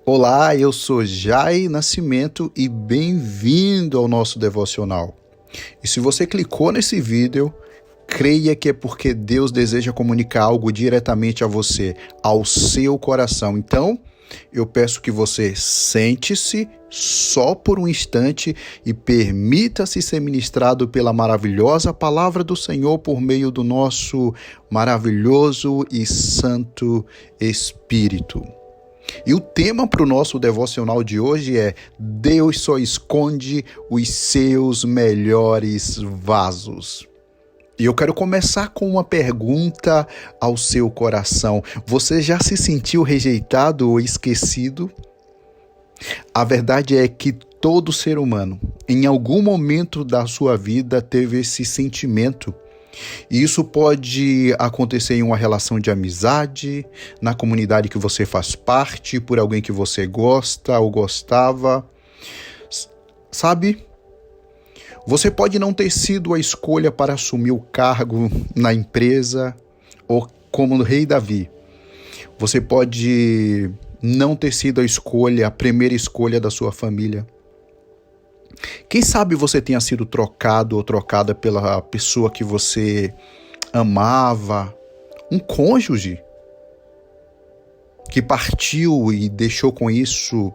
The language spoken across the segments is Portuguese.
Olá, eu sou Jai Nascimento e bem-vindo ao nosso devocional. E se você clicou nesse vídeo, creia que é porque Deus deseja comunicar algo diretamente a você, ao seu coração. Então, eu peço que você sente-se só por um instante e permita-se ser ministrado pela maravilhosa palavra do Senhor por meio do nosso maravilhoso e santo Espírito. E o tema para o nosso devocional de hoje é: Deus só esconde os seus melhores vasos. E eu quero começar com uma pergunta ao seu coração. Você já se sentiu rejeitado ou esquecido? A verdade é que todo ser humano, em algum momento da sua vida, teve esse sentimento. E isso pode acontecer em uma relação de amizade, na comunidade que você faz parte, por alguém que você gosta ou gostava. Sabe? Você pode não ter sido a escolha para assumir o cargo na empresa, ou como o rei Davi. Você pode não ter sido a primeira escolha da sua família. Quem sabe você tenha sido trocado ou trocada pela pessoa que você amava, um cônjuge que partiu e deixou com isso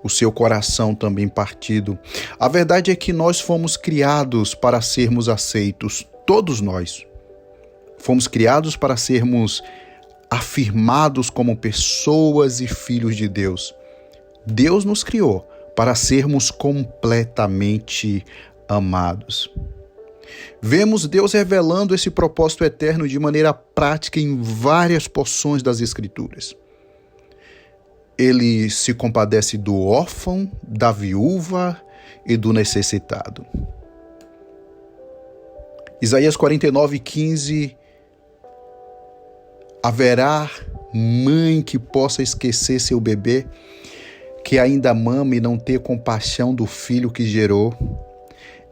o seu coração também partido. A verdade é que nós fomos criados para sermos aceitos, todos nós. Fomos criados para sermos afirmados como pessoas e filhos de Deus. Deus nos criou para sermos completamente amados. Vemos Deus revelando esse propósito eterno de maneira prática em várias porções das Escrituras. Ele se compadece do órfão, da viúva e do necessitado. Isaías 49:15. Haverá mãe que possa esquecer seu bebê, que ainda mama e não ter compaixão do filho que gerou?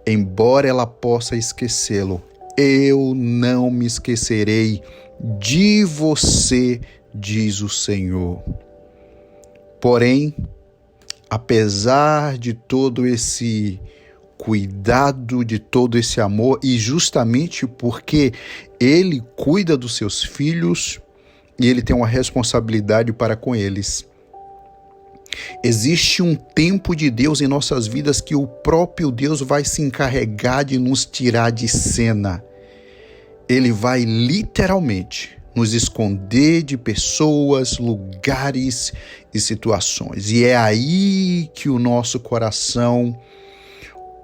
Embora ela possa esquecê-lo, eu não me esquecerei de você, diz o Senhor. Porém, apesar de todo esse cuidado, de todo esse amor, e justamente porque Ele cuida dos seus filhos e Ele tem uma responsabilidade para com eles, existe um tempo de Deus em nossas vidas que o próprio Deus vai se encarregar de nos tirar de cena. Ele vai literalmente nos esconder de pessoas, lugares e situações. E é aí que o nosso coração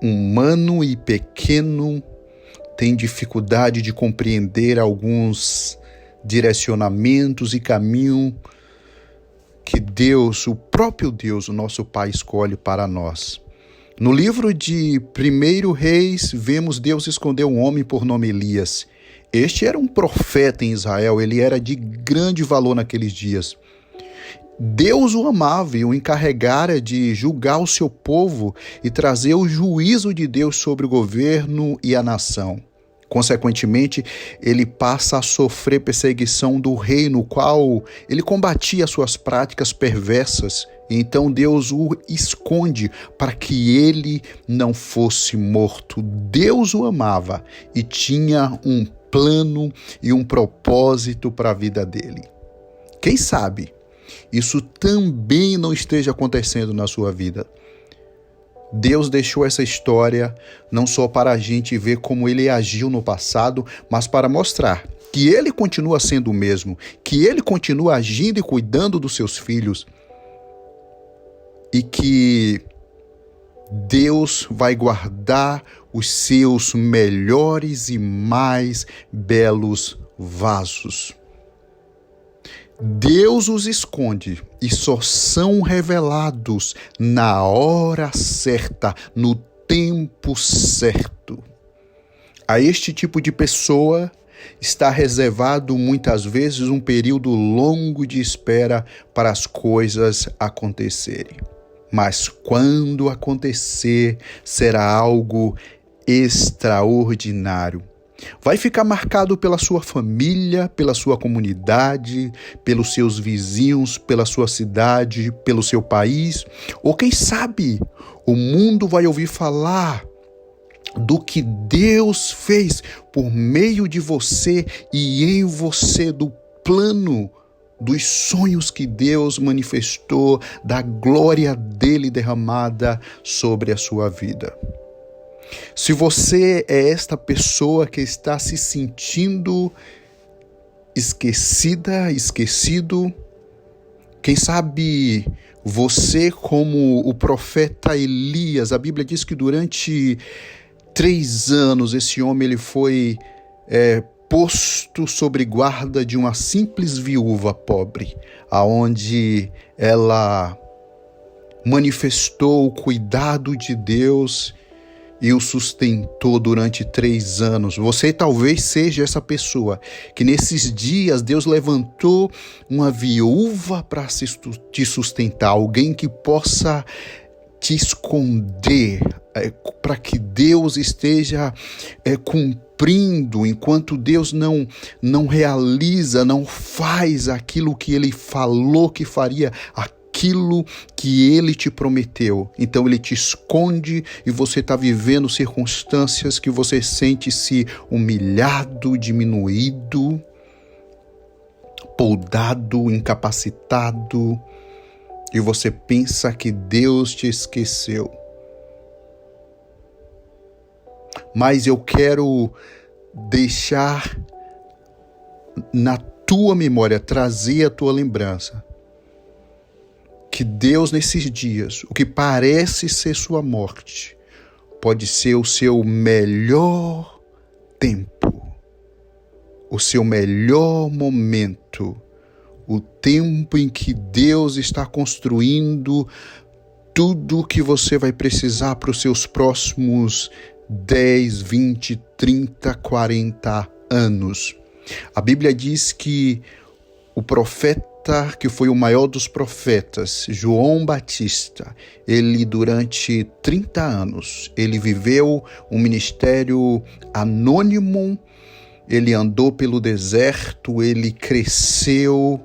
humano e pequeno tem dificuldade de compreender alguns direcionamentos e caminhos que Deus, o próprio Deus, o nosso Pai, escolhe para nós. No livro de 1 Reis, vemos Deus esconder um homem por nome Elias. Este era um profeta em Israel, ele era de grande valor naqueles dias. Deus o amava e o encarregara de julgar o seu povo e trazer o juízo de Deus sobre o governo e a nação. Consequentemente, ele passa a sofrer perseguição do rei, no qual ele combatia suas práticas perversas. Então Deus o esconde para que ele não fosse morto. Deus o amava e tinha um plano e um propósito para a vida dele. Quem sabe isso também não esteja acontecendo na sua vida? Deus deixou essa história não só para a gente ver como ele agiu no passado, mas para mostrar que ele continua sendo o mesmo, que ele continua agindo e cuidando dos seus filhos e que Deus vai guardar os seus melhores e mais belos vasos. Deus os esconde e só são revelados na hora certa, no tempo certo. A este tipo de pessoa está reservado muitas vezes um período longo de espera para as coisas acontecerem. Mas quando acontecer, será algo extraordinário. Vai ficar marcado pela sua família, pela sua comunidade, pelos seus vizinhos, pela sua cidade, pelo seu país. Ou quem sabe, o mundo vai ouvir falar do que Deus fez por meio de você e em você, do plano, dos sonhos que Deus manifestou, da glória dele derramada sobre a sua vida. Se você é esta pessoa que está se sentindo esquecido, quem sabe você, como o profeta Elias, a Bíblia diz que durante 3 anos esse homem ele foi posto sobre guarda de uma simples viúva pobre, aonde ela manifestou o cuidado de Deus e o sustentou durante 3 anos. Você talvez seja essa pessoa que nesses dias Deus levantou uma viúva para te sustentar, alguém que possa te esconder, para que Deus esteja cumprindo, enquanto Deus não realiza, não faz aquilo que Ele falou que faria, aquilo que Ele te prometeu. Então Ele te esconde e você está vivendo circunstâncias que você sente-se humilhado, diminuído, podado, incapacitado, e você pensa que Deus te esqueceu. Mas eu quero deixar na tua memória, trazer a tua lembrança, que Deus nesses dias, o que parece ser sua morte, pode ser o seu melhor tempo, o seu melhor momento, o tempo em que Deus está construindo tudo o que você vai precisar para os seus próximos 10, 20, 30, 40 anos. A Bíblia diz que o profeta, que foi o maior dos profetas, João Batista, ele durante 30 anos, ele viveu um ministério anônimo, ele andou pelo deserto, ele cresceu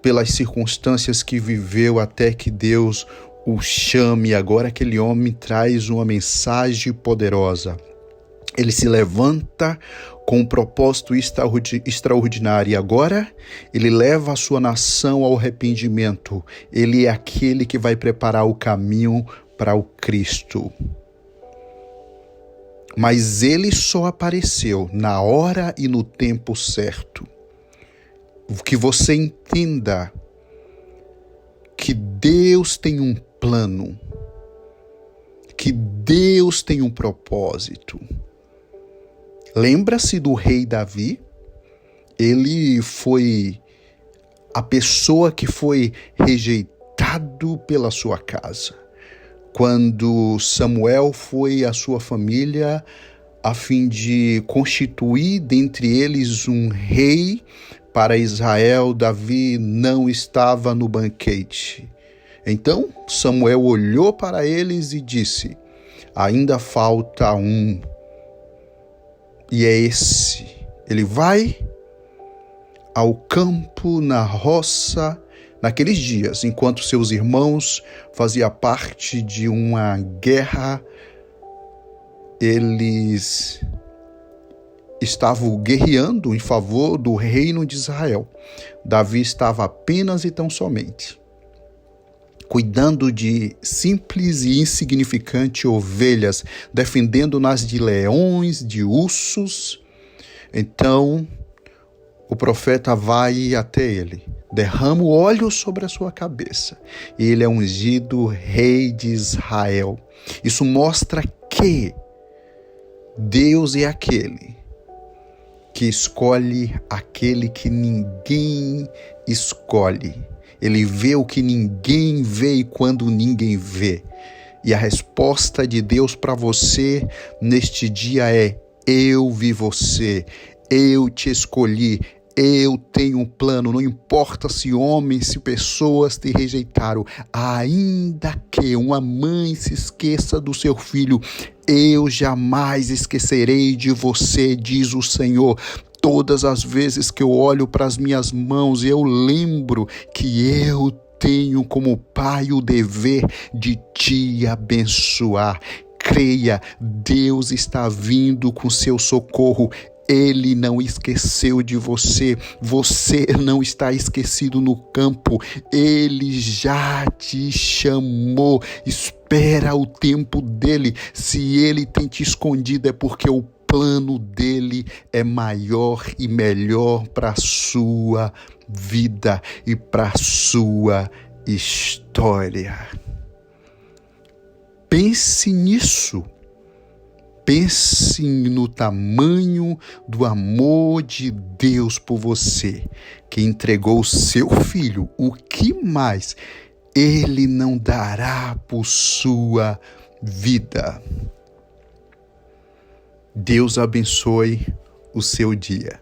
pelas circunstâncias que viveu até que Deus o chame. Agora aquele homem traz uma mensagem poderosa. Ele se levanta com um propósito extraordinário e agora ele leva a sua nação ao arrependimento. Ele é aquele que vai preparar o caminho para o Cristo. Mas ele só apareceu na hora e no tempo certo. Que você entenda que Deus tem um plano, que Deus tem um propósito. Lembra-se do rei Davi? Ele foi a pessoa que foi rejeitado pela sua casa. Quando Samuel foi à sua família a fim de constituir dentre eles um rei para Israel, Davi não estava no banquete. Então Samuel olhou para eles e disse: ainda falta um. E é esse. Ele vai ao campo, na roça, naqueles dias, enquanto seus irmãos faziam parte de uma guerra, eles estavam guerreando em favor do reino de Israel. Davi estava apenas e tão somente cuidando de simples e insignificantes ovelhas, defendendo-nas de leões, de ursos. Então o profeta vai até ele, derrama o óleo sobre a sua cabeça, e ele é ungido rei de Israel. Isso mostra que Deus é aquele que escolhe aquele que ninguém escolhe. Ele vê o que ninguém vê e quando ninguém vê. E a resposta de Deus para você neste dia é: eu vi você, eu te escolhi, eu tenho um plano. Não importa se homens, se pessoas te rejeitaram, ainda que uma mãe se esqueça do seu filho, Eu jamais esquecerei de você, diz o Senhor. Todas as vezes que eu olho para as minhas mãos, eu lembro que eu tenho como pai o dever de te abençoar. Creia, Deus está vindo com seu socorro. Ele não esqueceu de você, você não está esquecido no campo, Ele já te chamou. Espera o tempo dele. Se Ele tem te escondido é porque o plano dele é maior e melhor para a sua vida e para a sua história. Pense nisso. Pense no tamanho do amor de Deus por você, que entregou o seu filho. O que mais Ele não dará por sua vida? Deus abençoe o seu dia.